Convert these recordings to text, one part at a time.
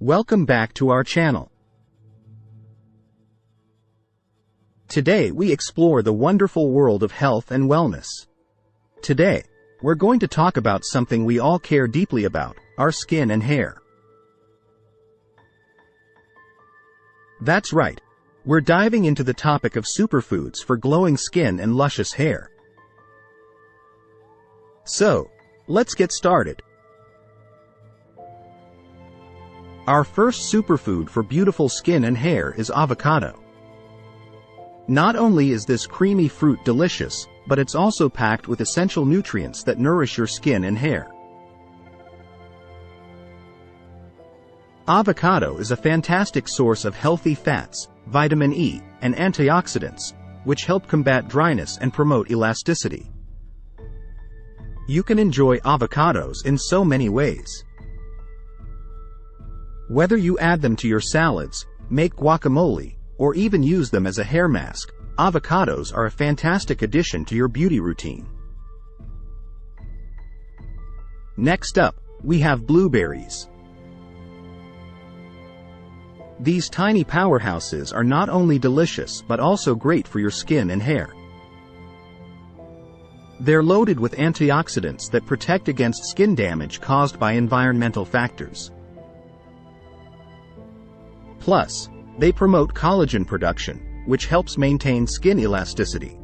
Welcome back to our channel. Today we explore the wonderful world of health and wellness. Today, we're going to talk about something we all care deeply about, our skin and hair. That's right. We're diving into the topic of superfoods for glowing skin and luscious hair. So, let's get started. Our first superfood for beautiful skin and hair is avocado. Not only is this creamy fruit delicious, but it's also packed with essential nutrients that nourish your skin and hair. Avocado is a fantastic source of healthy fats, vitamin E, and antioxidants, which help combat dryness and promote elasticity. You can enjoy avocados in so many ways. Whether you add them to your salads, make guacamole, or even use them as a hair mask, avocados are a fantastic addition to your beauty routine. Next up, we have blueberries. These tiny powerhouses are not only delicious but also great for your skin and hair. They're loaded with antioxidants that protect against skin damage caused by environmental factors. Plus, they promote collagen production, which helps maintain skin elasticity.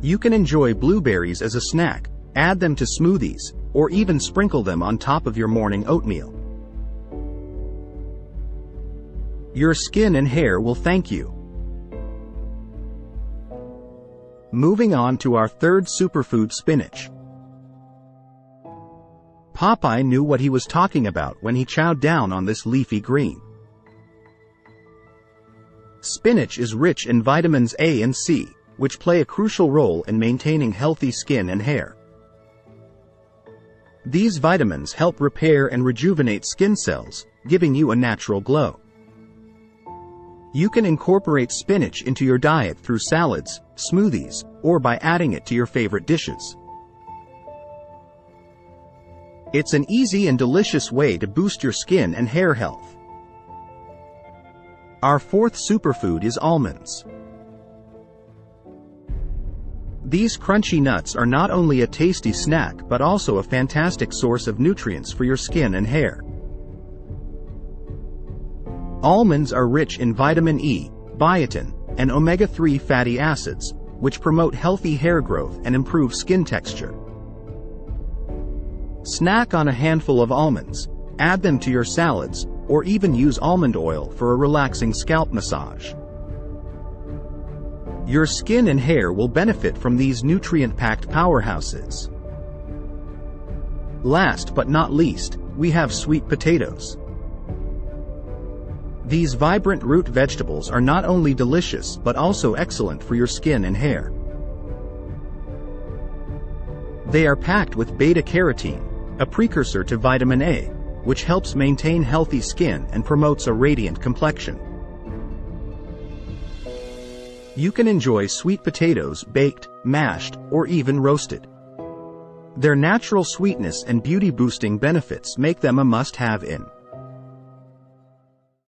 You can enjoy blueberries as a snack, add them to smoothies, or even sprinkle them on top of your morning oatmeal. Your skin and hair will thank you. Moving on to our third superfood, spinach. Popeye knew what he was talking about when he chowed down on this leafy green. Spinach is rich in vitamins A and C, which play a crucial role in maintaining healthy skin and hair. These vitamins help repair and rejuvenate skin cells, giving you a natural glow. You can incorporate spinach into your diet through salads, smoothies, or by adding it to your favorite dishes. It's an easy and delicious way to boost your skin and hair health. Our fourth superfood is almonds. These crunchy nuts are not only a tasty snack but also a fantastic source of nutrients for your skin and hair. Almonds are rich in vitamin E, biotin, and omega-3 fatty acids, which promote healthy hair growth and improve skin texture. Snack on a handful of almonds, add them to your salads, or even use almond oil for a relaxing scalp massage. Your skin and hair will benefit from these nutrient-packed powerhouses. Last but not least, we have sweet potatoes. These vibrant root vegetables are not only delicious but also excellent for your skin and hair. They are packed with beta-carotene, a precursor to vitamin A, which helps maintain healthy skin and promotes a radiant complexion. You can enjoy sweet potatoes baked, mashed, or even roasted. Their natural sweetness and beauty-boosting benefits make them a must-have in